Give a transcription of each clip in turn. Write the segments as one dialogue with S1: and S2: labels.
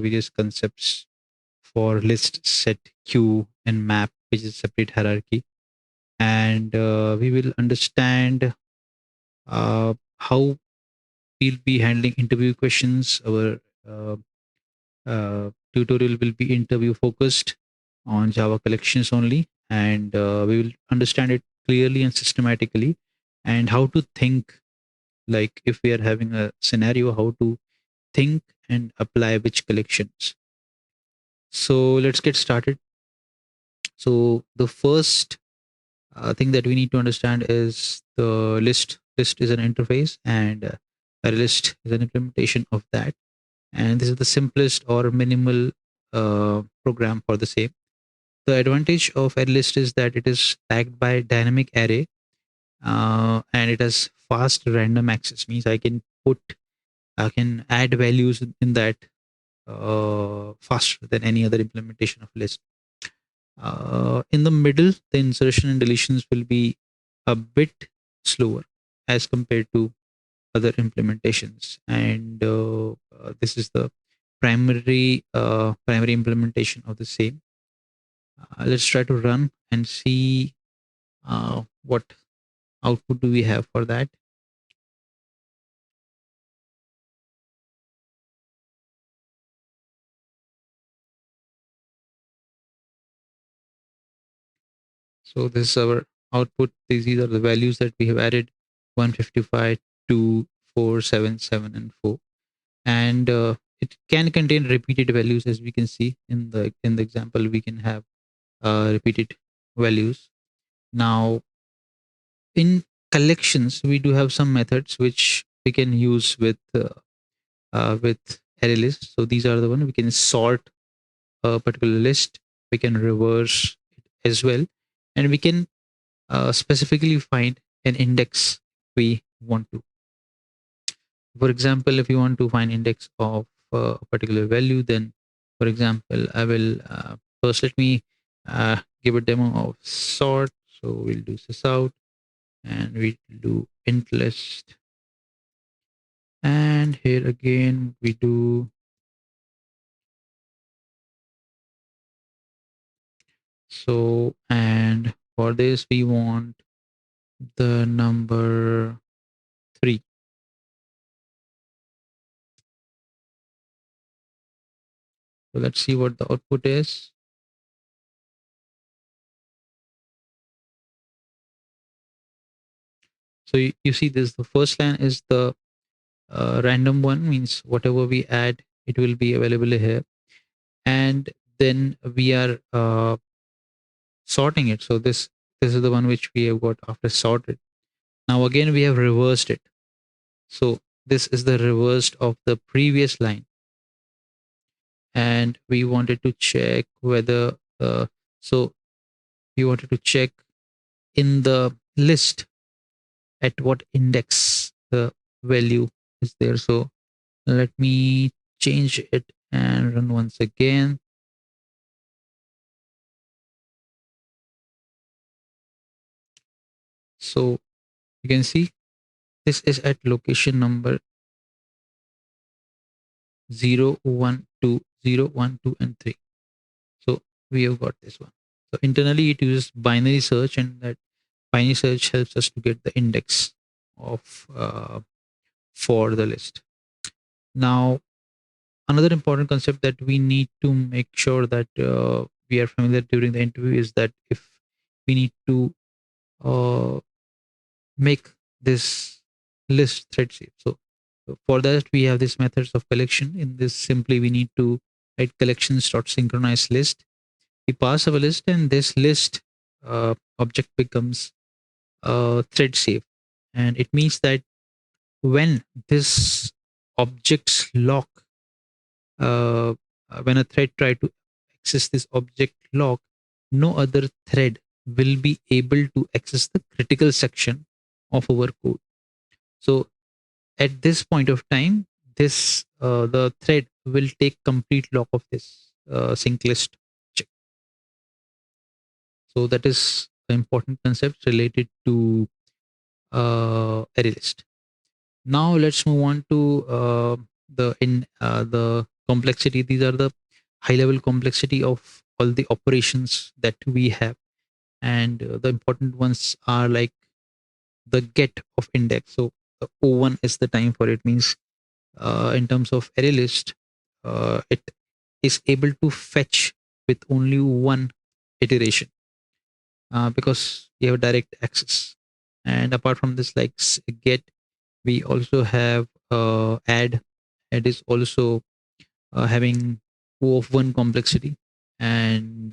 S1: various concepts for list, set, queue, and map, which is separate hierarchy. And we will understand how we'll be handling interview questions. Our tutorial will be interview focused on Java collections only, and we will understand it clearly and systematically, and how to think, like if we are having a scenario, how to think and apply which collections. So let's get started. So the first thing that we need to understand is the list. List is an interface, and a list is an implementation of that. And this is the simplest or minimal program for the same. The advantage of a list is that it is backed by dynamic array, and it has fast random access. Means I can add values in that faster than any other implementation of list. In the middle, the insertion and deletions will be a bit slower as compared to other implementations, and this is the primary implementation of the same. Let's try to run and see what output do we have for that. So this is our output. These are the values that we have added: 155, 2, 4, 7, 7, and 4. And it can contain repeated values, as we can see in the example. We can have repeated values. Now, in collections, we do have some methods which we can use with array lists. So these are the one we can sort a particular list. We can reverse it as well, and we can specifically find an index we want to. For example, if you want to find index of a particular value, then for example, I will first let me give a demo of sort. So we'll do sysout, and we'll do int list, and here again we do so, and for this we want the number 3. So let's see what the output is. So you see this, the first line is the random one, means whatever we add, it will be available here. And then we are sorting it. So this is the one which we have got after sorted. Now again, we have reversed it. So this is the reversed of the previous line. And we wanted to check whether, so we wanted to check in the list at what index the value is there. So let me change it and run once again. So you can see this is at location number 0, 1, 2, 0, 1, 2, and 3. So we have got this one. So internally it uses binary search, and that binary search helps us to get the index of for the list. Now, another important concept that we need to make sure that we are familiar during the interview is that if we need to make this list thread safe. So for that, we have these methods of collection. In this, simply we need to write collections.synchronize list. We pass our list, and this list object becomes thread safe. And it means that when this object's lock, uh, when a thread try to access this object lock, no other thread will be able to access the critical section of our code. So at this point of time, this the thread will take complete lock of this sync list check. So that is the important concept related to array list. Now let's move on to the complexity. These are the high level complexity of all the operations that we have. And the important ones are like the get of index. So the O1 is the time for it, means in terms of array list, it is able to fetch with only one iteration because you have direct access. And apart from this, like get, we also have add. Add is also having O of one complexity, and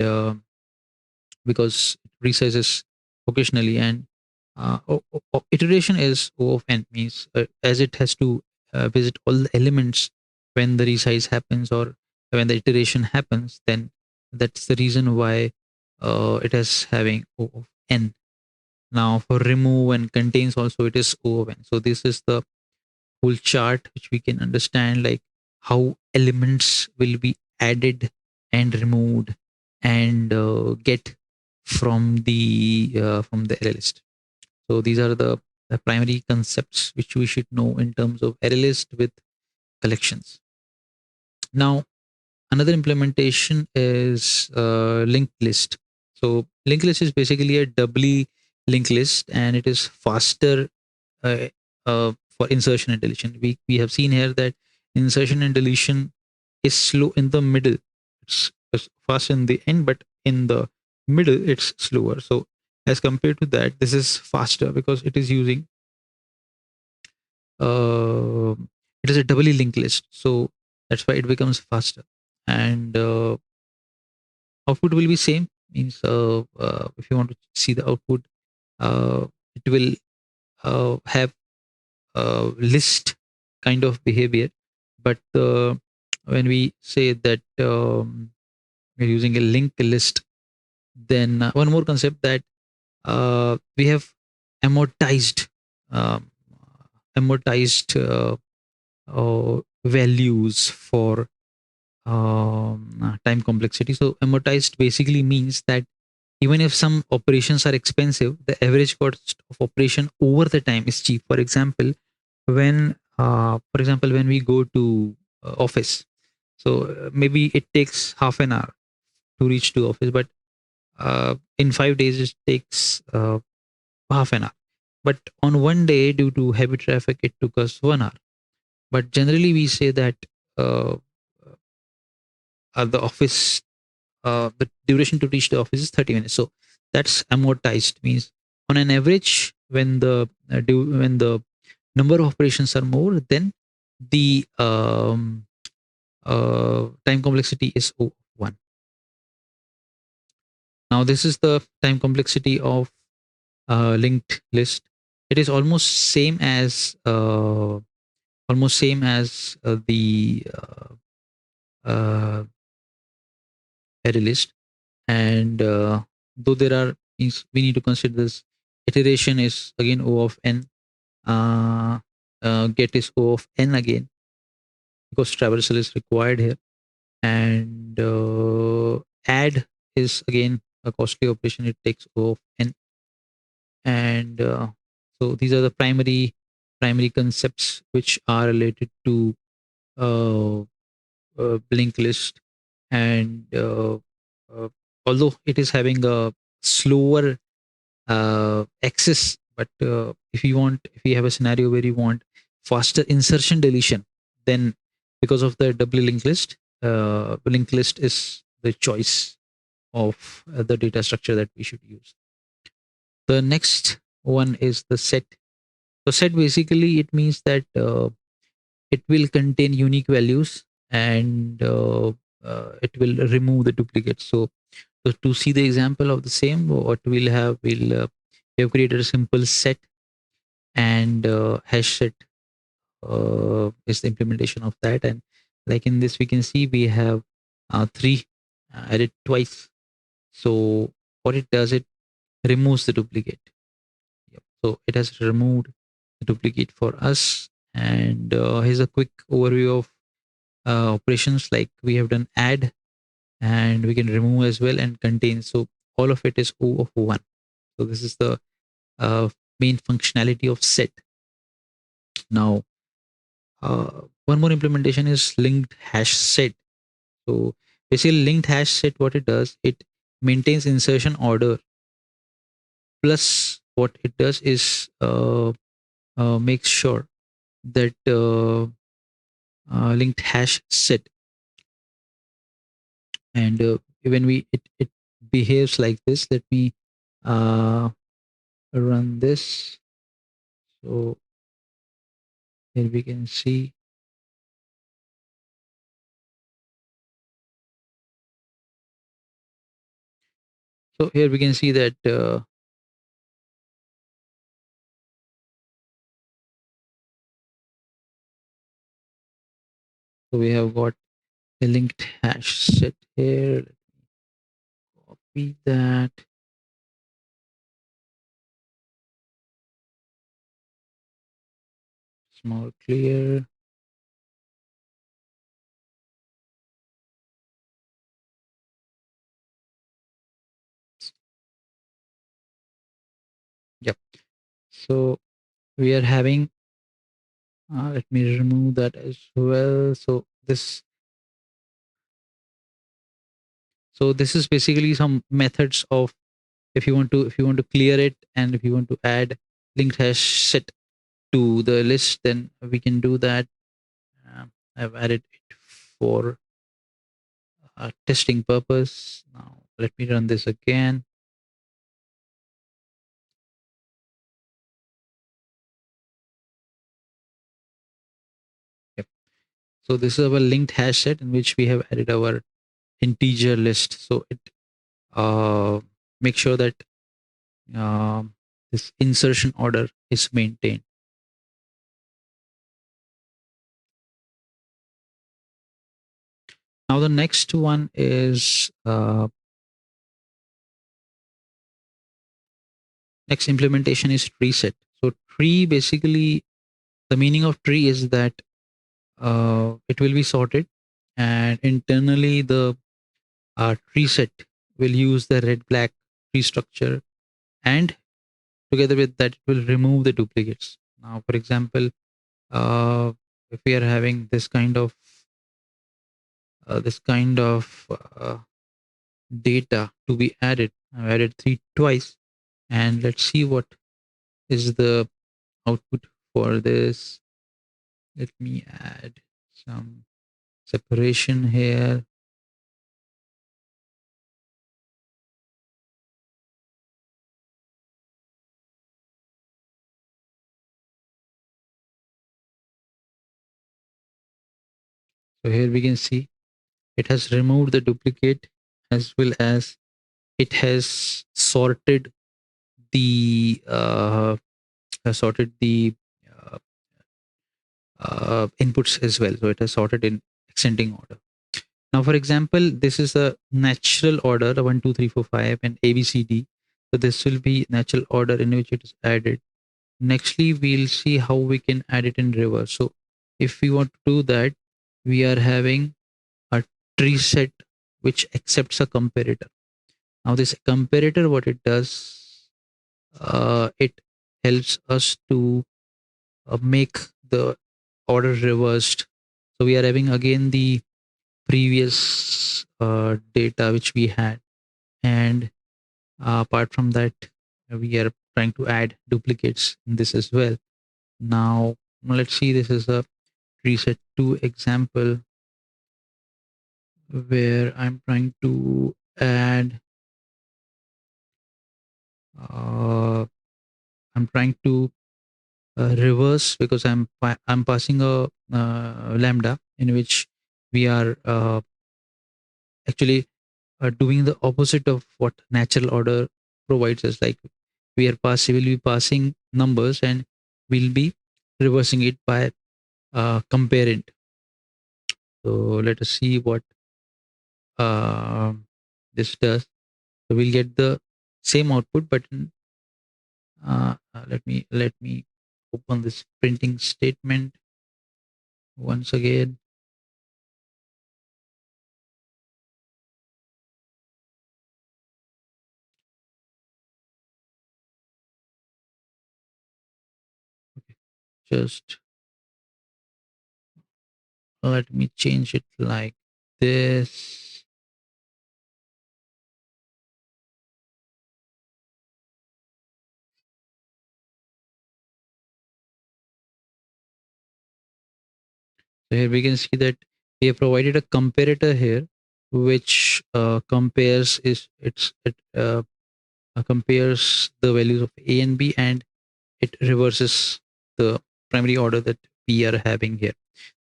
S1: because it resizes occasionally, and iteration is O of n, means as it has to visit all the elements when the resize happens or when the iteration happens, then that's the reason why it is having O of n. Now for remove and contains also, it is O of n. So this is the whole chart which we can understand, like how elements will be added and removed and get from the array list. So these are the primary concepts which we should know in terms of array list with collections. Now another implementation is linked list. So linked list is basically a doubly linked list, and it is faster uh, for insertion and deletion. We have seen here that insertion and deletion is slow in the middle. It's fast in the end, but in the middle it's slower. So as compared to that, this is faster because it is using uh, it is a doubly linked list. So that's why it becomes faster. And output will be same, means if you want to see the output, it will have list kind of behavior. But when we say that we're using a linked list, then one more concept that we have amortized um, amortized values for time complexity. So amortized basically means that even if some operations are expensive, the average cost of operation over the time is cheap. For example, when we go to office, so maybe it takes half an hour to reach to office, but in 5 days it takes half an hour. But on one day, due to heavy traffic, it took us 1 hour. But generally we say that uh, the office the duration to reach the office is 30 minutes. So that's amortized, means on an average, when the number of operations are more, then the time complexity is one. Now this is the time complexity of linked list. It is almost same as the array list. And though there are things we need to consider, this iteration is again O of n, uh, get is O of n again, because traversal is required here. And add is again a costly operation, it takes O of n. And so these are the primary concepts which are related to uh, linked list. And uh, although it is having a slower access, but if you have a scenario where you want faster insertion deletion, then because of the doubly linked list is the choice of the data structure that we should use. The next one is the set. So set basically it means that it will contain unique values, and it will remove the duplicates. So to see the example of the same, what we have created a simple set, and hash set is the implementation of that. And like in this, we can see we have three added twice. So what it does, it removes the duplicate. Yep. So it has removed the duplicate for us. And here's a quick overview of operations. Like we have done add, and we can remove as well, and contain. So all of it is O of one. So this is the uh, main functionality of set. Now one more implementation is linked hash set. So basically, linked hash set, what it does, it maintains insertion order. Plus, what it does is makes sure that linked hash set, and when it behaves like this. Let me uh, run this. So here we can see. So here we can see that so we have got a linked hash set here. Let me copy that. Small clear. Yep. So we are having. Let me remove that as well. So this is basically some methods of, if you want to clear it, and if you want to add linked hash set to the list, then we can do that. I've added it for testing purpose. Now let me run this again. Yep. So this is our linked hash set in which we have added our integer list. So it uh, makes sure that this insertion order is maintained. Now the next one is next implementation is TreeSet. So tree, basically the meaning of tree is that it will be sorted, and internally the TreeSet will use the red black tree structure, and together with that it will remove the duplicates. Now for example, uh, if we are having this kind of data to be added, I've added three twice, and let's see what is the output for this. Let me add some separation here. So here we can see it has removed the duplicate, as well as it the has sorted the uh, inputs as well. So it has sorted in ascending order. Now, for example, this is a natural order, the 1, 2, 3, 4, 5, and ABCD. So this will be natural order in which it is added. Nextly, we'll see how we can add it in reverse. So if we want to do that, we are having a tree set which accepts a comparator. Now this comparator, what it does, it helps us to make the order reversed. So we are having again the previous data which we had, and apart from that, we are trying to add duplicates in this as well. Now let's see, this is a reset 2 example where I'm trying to add uh, I'm trying to reverse, because I'm passing a lambda in which we are actually doing the opposite of what natural order provides us. Like will be passing numbers, and we'll be reversing it by comparing. So let us see what uh, this does. So we'll get the same output, but let me open this printing statement once again. Just let me change it like this. So here we can see that we have provided a comparator here, which compares the values of A and B, and it reverses the primary order that we are having here.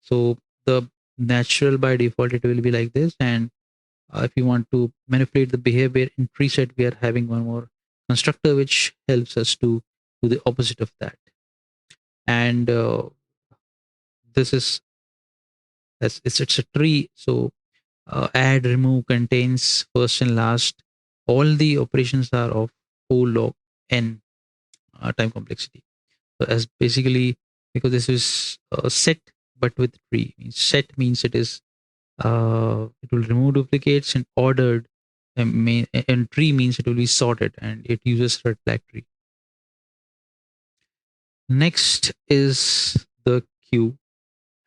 S1: So the natural by default it will be like this, and if you want to manipulate the behavior in TreeSet, we are having one more constructor which helps us to do the opposite of that. And this is it's a tree. So add, remove contains first and last. All the operations are of O log n time complexity. So as basically, because this is set but with tree, means set means it will remove duplicates, and ordered and tree means it will be sorted, and it uses red flag tree. Next is the queue,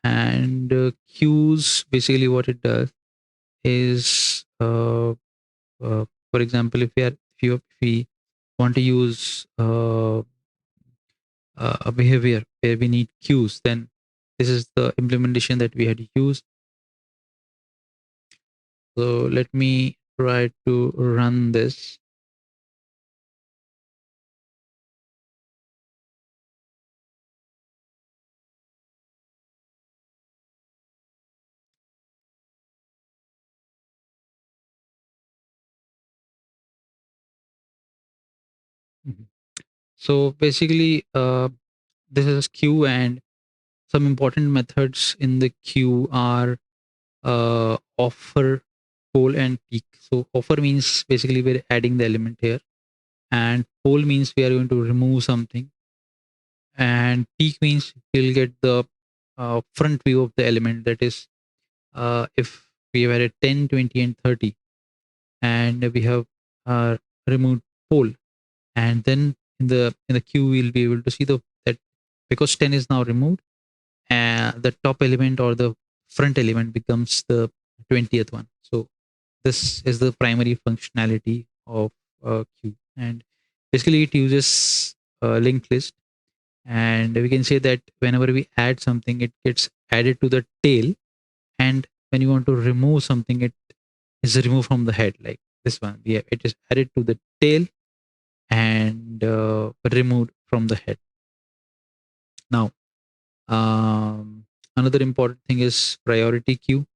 S1: and queues basically what it does is for example, if we want to use a behavior where we need queues, then this is the implementation that we had used. So let me try to run this. Mhm. So basically, this is queue, and some important methods in the queue are offer, poll, and peak. So offer means basically we're adding the element here, and poll means we are going to remove something, and peak means we'll get the front view of the element. That is, if we have added 10, 20, and 30, and we have removed poll, and then in the queue we'll be able to see the that because 10 is now removed, the top element or the front element becomes the 20th one. So this is the primary functionality of queue, and basically it uses linked list, and we can say that whenever we add something, it gets added to the tail, and when you want to remove something, it is removed from the head, like this one. It is added to the tail and removed from the head. Now, another important thing is priority queue,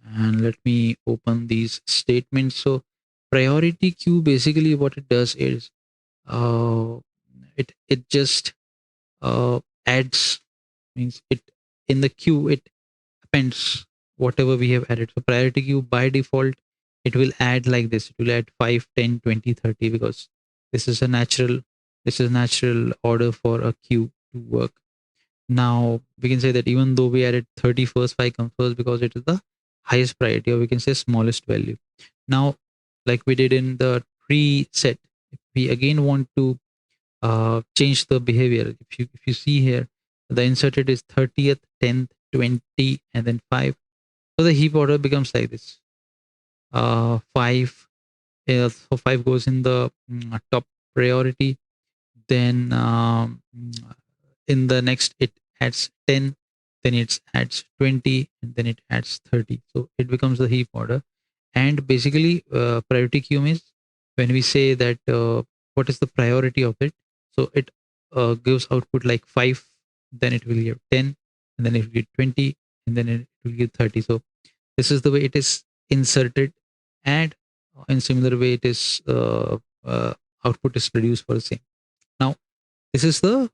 S1: and let me open these statements. So priority queue, basically what it does is uh, it just adds, means it in the queue it appends whatever we have added. So priority queue by default it will add like this. It will add 5, 10, 20, 30, because this is a natural order for a queue to work. Now we can say that even though we added 30 first, 5 comes first because it is the highest priority, or we can say smallest value. Now, like we did in the tree set, if we again want to change the behavior, if you see here, the inserted is 30th, 10th, 20, and then 5. So the heap order becomes like this. 5, so 5 goes in the top priority. Then in the next it adds 10, then it adds 20, and then it adds 30. So it becomes the heap order. And basically priority queue means when we say that what is the priority of it, so it gives output like 5, then it will give 10, and then it will give 20, and then it will give 30. So this is the way it is inserted, and in similar way it is output is produced for the same. Now this is the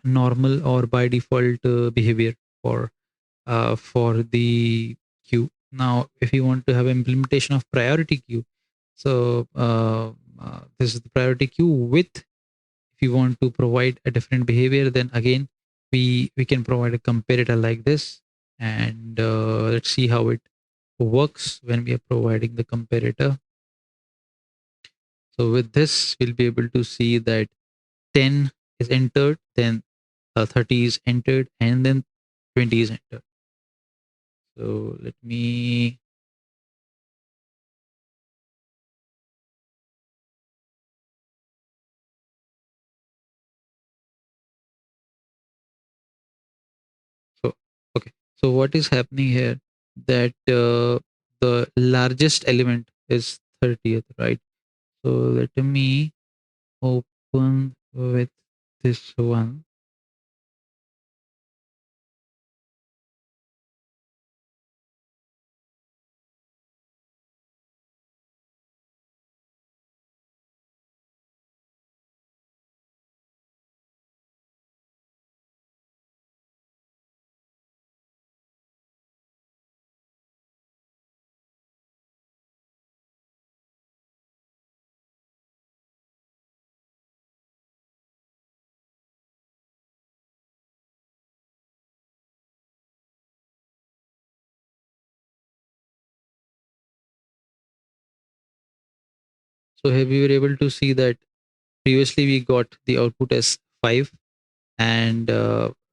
S1: normal or by default behavior for the queue. Now, if you want to have implementation of priority queue, so this is the priority queue with. If you want to provide a different behavior, then again we can provide a comparator like this, and let's see how it works when we are providing the comparator. So with this, we'll be able to see that 10 is entered, then 30 is entered, and then 20 is entered. So let me, so okay. So what is happening here, that the largest element is 30th, right? So let me open with this one. So have you were able to see that previously we got the output as 5, and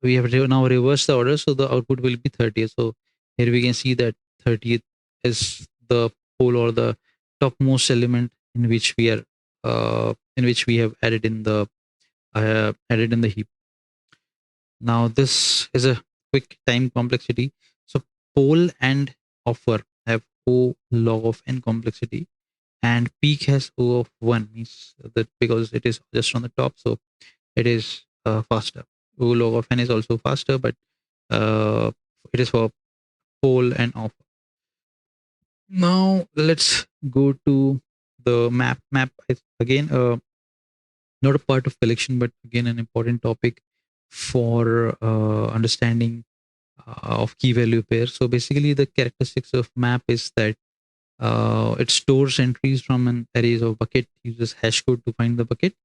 S1: we have now reversed the order, so the output will be 30th. So here we can see that 30th is the pole, or the topmost element in which we have added in the heap. Now this is a quick time complexity. So pole and offer have O log of n complexity, and peak has O of 1, means that because it is just on the top, so it is faster. O log of n is also faster, but uh, it is for pole and offer. Now let's go to the map. Map is again not a part of collection, but again an important topic for understanding of key value pair. So basically, the characteristics of map is that it stores entries from an arrays of bucket, uses hash code to find the bucket,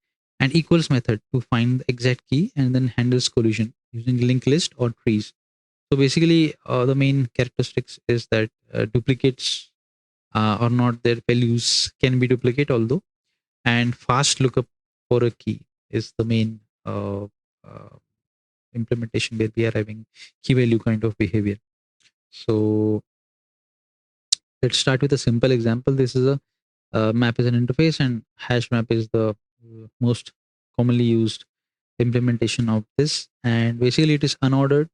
S1: and equals method to find the exact key, and then handles collision using linked list or trees. So basically, the main characteristics is that duplicates or not, their values can be duplicate, although, and fast lookup for a key is the main implementation where we are having key value kind of behavior. So let's start with a simple example. This is a map is an interface, and hash map is the most commonly used implementation of this. And basically, it is unordered,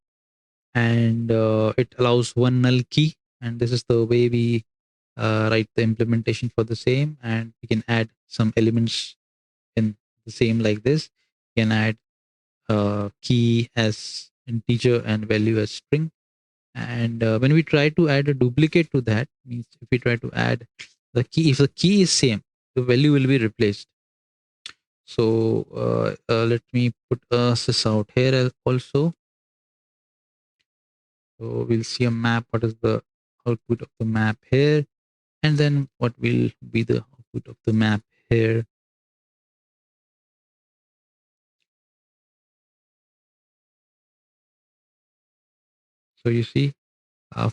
S1: and it allows one null key. And this is the way we write the implementation for the same. And we can add some elements in the same like this. We can add key as integer and value as string. And when we try to add a duplicate to that, means if we try to add the key, if the key is same, the value will be replaced. So let me put this out here also. So we'll see a map. What is the output of the map here? And then what will be the output of the map here? So you see,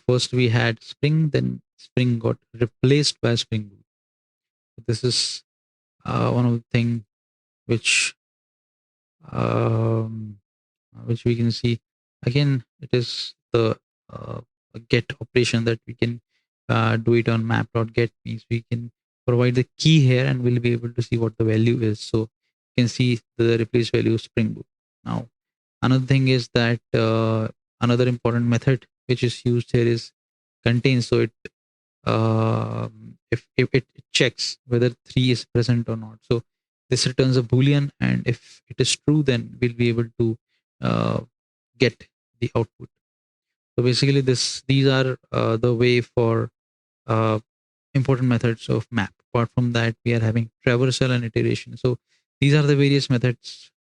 S1: first we had Spring, then Spring got replaced by Spring Boot. This is one of the thing which um, which we can see. Again, it is the uh, get operation that we can do it on map.get, means we can provide the key here and we'll be able to see what the value is. So you can see the replace value Spring Boot. Now another thing is that another important method which is used here is contain. So it if it checks whether 3 is present or not. So this returns a boolean, and if it is true, then we'll be able to uh, get the output. So basically, these are the way for uh, important methods of map. Apart from that, we are having traversal and iteration. So these are the various methods: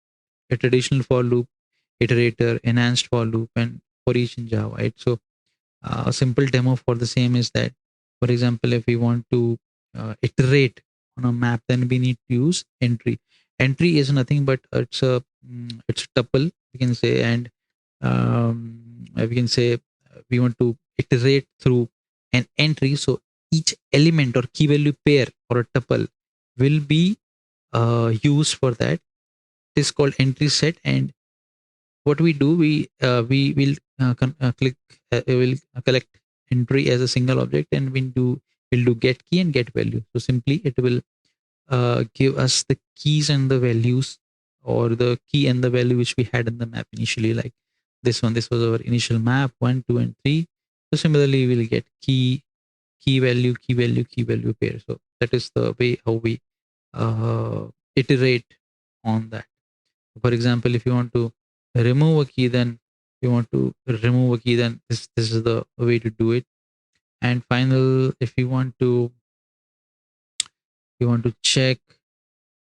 S1: a traditional for loop, iterator, enhanced for loop, and for each in Java. Right. So a simple demo for the same is that, for example, if we want to iterate on a map, then we need to use entry. Entry is nothing but it's a tuple, we can say. And we can say we want to iterate through an entry. So each element or key value pair or a tuple will be used for that. It is called entry set. And what we do, we will click will collect entry as a single object, and we'll do get key and get value. So simply it will give us the keys and the values, or the key and the value which we had in the map initially. Like this was our initial map 1, 2, and 3. So similarly, we'll get key value, key value, key value pair. So that is the way how we uh, iterate on that. For example, if you want to remove a key, then this is the way to do it. And final, if you want to check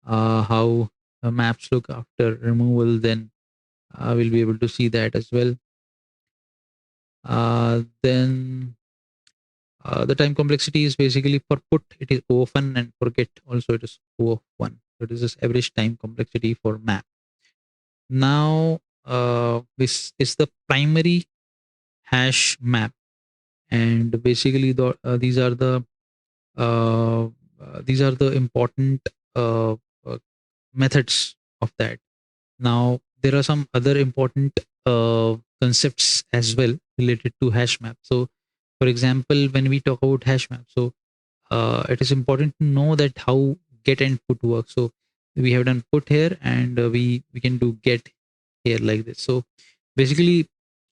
S1: how maps look after removal, then we'll be able to see that as well. Then the time complexity is basically for put it is O1, and for get also it is O1. So this is average time complexity for map. Now this is the primary hash map, and basically uh, these are the important uh, uh, methods of that. Now there are some other important concepts as well related to hash map. So for example, when we talk about hash map, so it is important to know that how get and put work. So we have done put here, and we can do get here like this. So basically,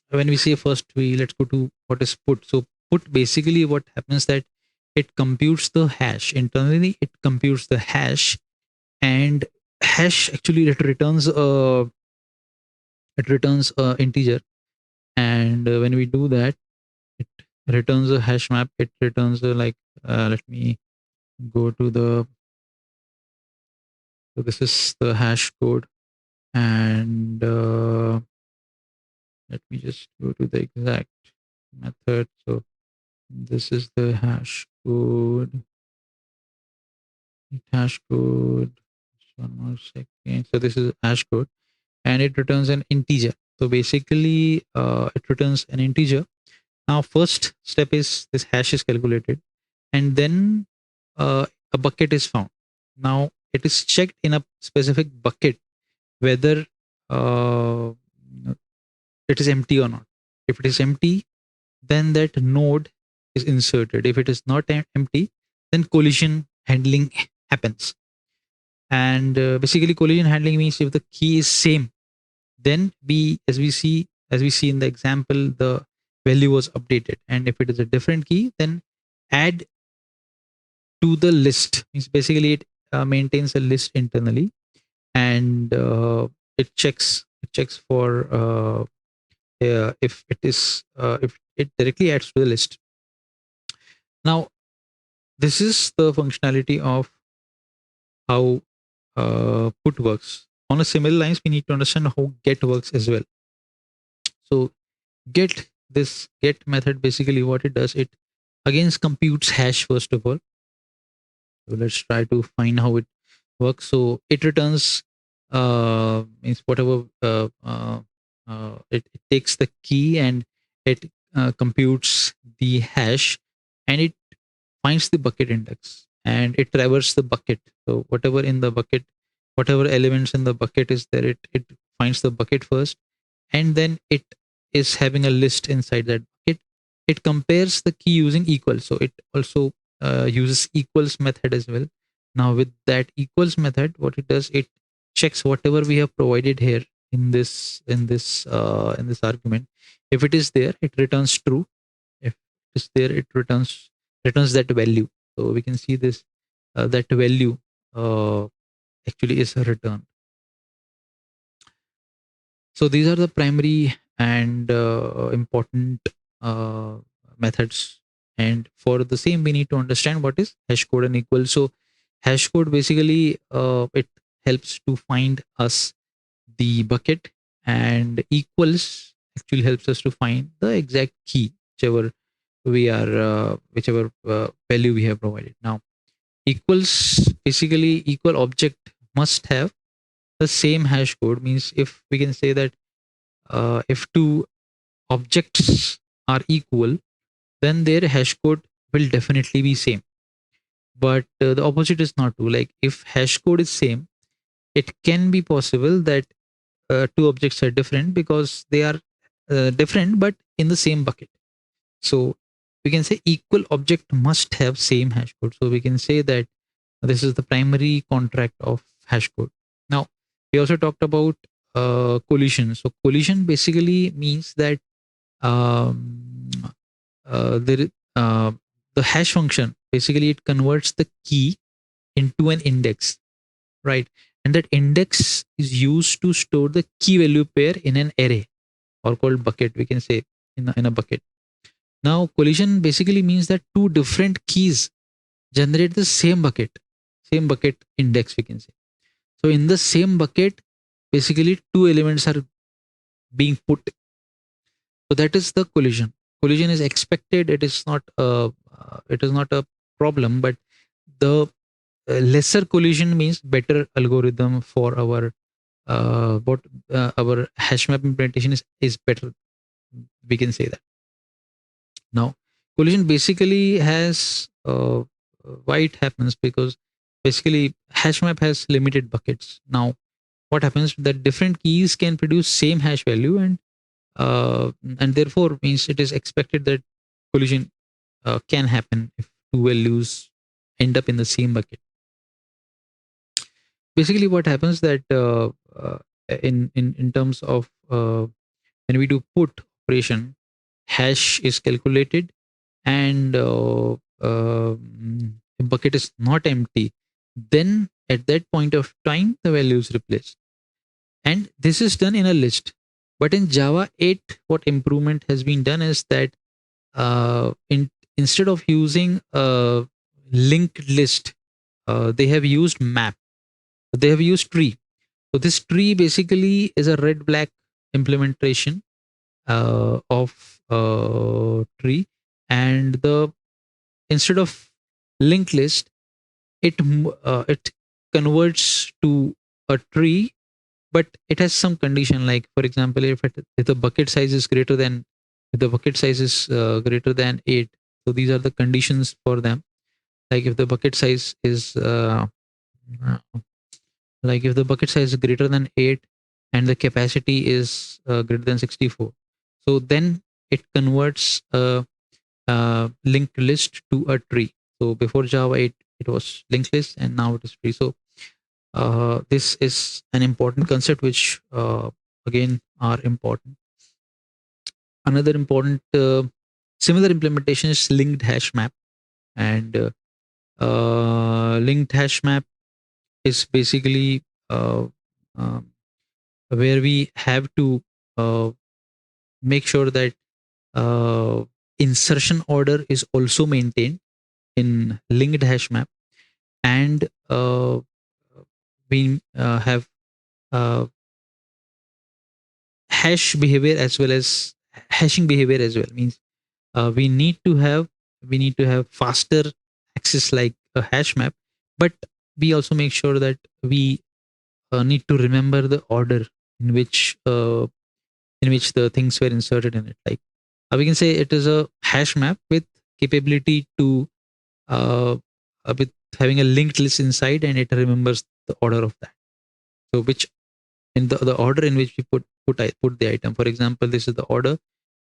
S1: when we say first, we let's go to what is put. So put, basically what happens that it computes the hash internally. It computes the hash, and hash actually it returns a integer. And when we do that, it returns a hash map. It returns like let me go to the so this is the hash code, and let me just go to the exact method. So this is the hash code. Hash code. Just one more second. So this is hash code, and it returns an integer. So basically, it returns an integer. Now, first step is this hash is calculated, and then a bucket is found. Now, it is checked in a specific bucket whether uh, it is empty or not. If it is empty, then that node is inserted. If it is not empty, then collision handling happens. And basically, collision handling means if the key is same, then as we see in the example, the value was updated. And if it is a different key, then add to the list. Means basically it maintains a list internally, and it checks for if it directly adds to the list. Now this is the functionality of how put works. On a similar lines, we need to understand how get works as well. So get method, basically what it does, it again computes hash first of all. So let's try to find how it works. So it returns means whatever it takes the key, and it computes the hash, and it finds the bucket index, and it traverses the bucket. So whatever in the bucket, whatever elements in the bucket is there, it finds the bucket first, and then it is having a list inside that bucket. It compares the key using equals. So it also uses equals method as well. Now with that equals method, what it does, it checks whatever we have provided here in this argument. If it is there, it returns true. If it is there, it returns that value. So we can see this that value uh, actually is a return. So these are the primary and important uh, methods. And for the same, we need to understand what is hash code and equal. So hash code basically it helps to find us the bucket, and equals actually helps us to find the exact key, whichever value we have provided. Now equals, basically equal object must have the same hash code. Means if we can say that if two objects are equal, then their hash code will definitely be same. But the opposite is not true. Like if hash code is same, it can be possible that two objects are different because they are different but in the same bucket. So we can say equal object must have same hash code. So we can say that this is the primary contract of hash code. Now, we also talked about collision. So collision basically means that um, there the hash function basically it converts the key into an index, right? And that index is used to store the key value pair in an array or called bucket. We can say in a bucket. Now, collision basically means that two different keys generate the same bucket index. We can say so in the same bucket. Basically, two elements are being put. So that is the collision. Collision is expected. It is not a problem, but the lesser collision means better algorithm for what our hash map implementation is better. We can say that. Now, collision basically has why it happens because basically hash map has limited buckets. Now, what happens that different keys can produce same hash value, and therefore means it is expected that collision can happen if two values end up in the same bucket. Basically, what happens that in terms of when we do put operation, hash is calculated and a bucket is not empty, then at that point of time the value is replaced, and this is done in a list. But in Java 8, what improvement has been done is that instead of using a linked list, they have used map. They have used tree. So this tree basically is a red black implementation of tree, and the instead of linked list, it converts to a tree, but it has some condition. Like for example, if the bucket size is greater than if the bucket size is greater than 8, so these are the conditions for them. Like if the bucket size is like if the bucket size is greater than 8 and the capacity is greater than 64, so then it converts a linked list to a tree. So before Java 8 it was linked list, and now it is tree. So this is an important concept which again are important. Another important similar implementation is linked hash map, and linked hash map is basically um, where we have to make sure that insertion order is also maintained in linked hash map, and we have uh, hash behavior as well as hashing behavior as well. Means we need to have faster access like a hash map, but we also make sure that we need to remember the order in which the things were inserted in it. Like we can say it is a hash map with capability to with having a linked list inside, and it remembers the order of that. So which in the order in which we put the item. For example, this is the order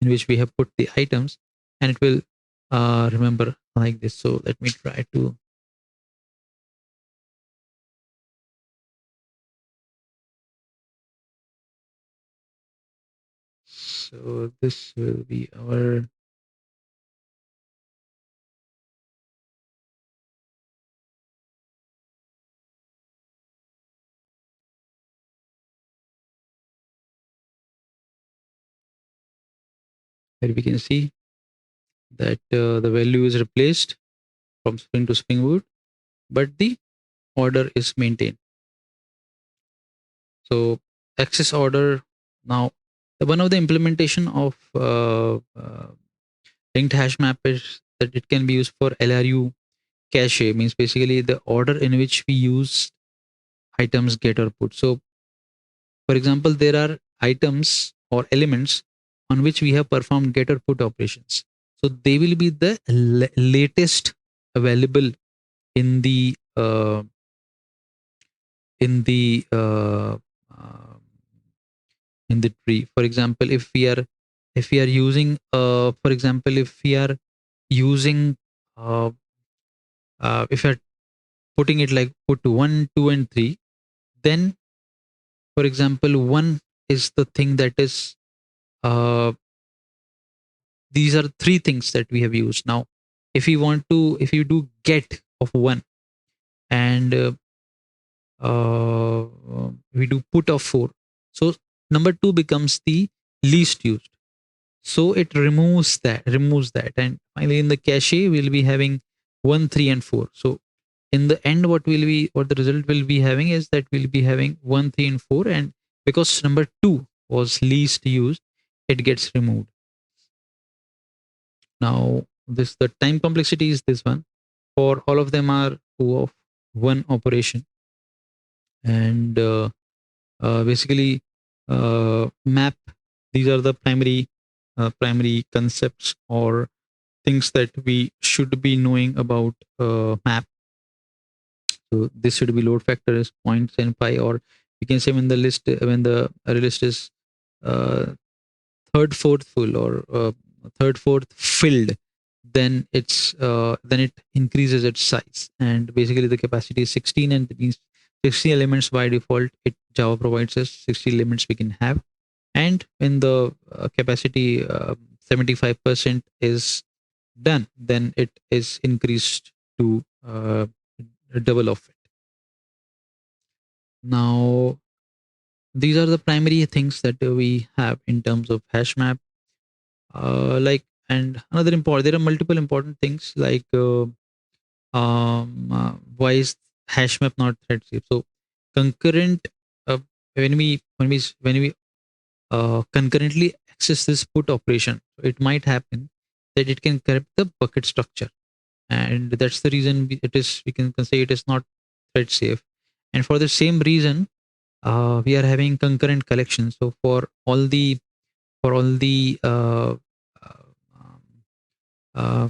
S1: in which we have put the items, and it will remember like this. So let me try to. So this will be our. Here we can see that the value is replaced from Spring to Spring Boot, but the order is maintained. So access order now. One of the implementation of linked hash map is that it can be used for LRU cache. Means basically the order in which we use items get or put. So for example, there are items or elements on which we have performed get or put operations. So they will be the latest available in the uh, in the uh, uh, in the tree. For example, if we are using for example, if we are using uh, if you're putting it like put 1, 2, and 3, then for example 1 is the thing that is uh, these are three things that we have used. Now if you do get of 1 and uh, we do put of 4, so number 2 becomes the least used, so it removes that, and finally in the cache we'll be having 1, 3, and 4. So in the end what the result will be having is that we'll be having 1, 3, and 4, and because number 2 was least used, it gets removed. Now this the time complexity is this one. For all of them are 2 of 1 operation, and basically map, these are the primary concepts or things that we should be knowing about map. So this should be load factor is 0.75, or you can say when the list when the array list is uh, third fourth full, or third fourth filled, then it increases its size, and basically the capacity is 16, and it means 60 elements by default. It Java provides us 60 elements we can have, and when the capacity 75% is done, then it is increased to double of it. Now these are the primary things that we have in terms of hash map. Like, and another important, there are multiple important things like why is hash map not thread safe? So concurrent uh, when we concurrently access this put operation, it might happen that it can corrupt the bucket structure, and that's the reason we can say it is not thread safe. And for the same reason, we are having concurrent collection. So for all the uh, um, uh,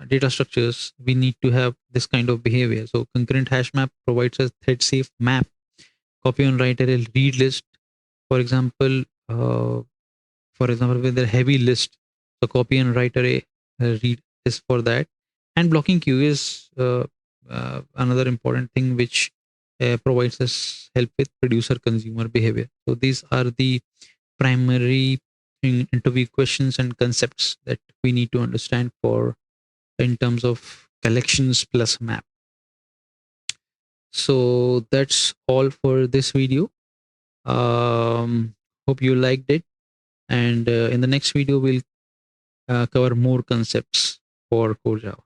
S1: data structures, we need to have this kind of behavior. So concurrent hash map provides a thread safe map, copy on write array read list. For example, with a heavy list, so copy and write array read is for that. And blocking queue is another important thing which provides us help with producer consumer behavior. So these are the primary interview questions and concepts that we need to understand for in terms of collections plus map. So that's all for this video. Hope you liked it, and in the next video we'll cover more concepts for core Java.